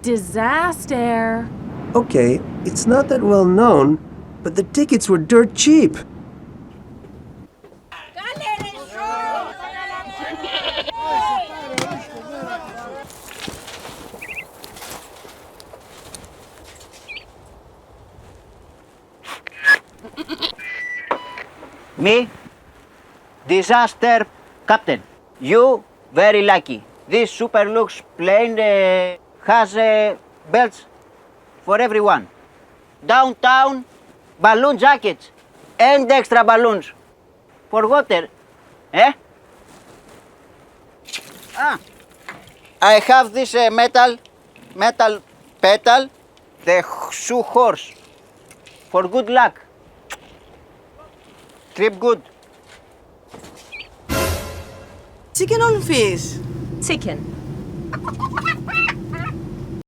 Disaster. Okay, it's not that well known, but the tickets were dirt cheap. Me, disaster captain. You, very lucky. This Superlux plane has belts for everyone. Downtown, balloon jackets, and extra balloons. For water, eh? I have this metal petal, the shoe horse. For good luck. Trip good. Chicken or fish? Chicken.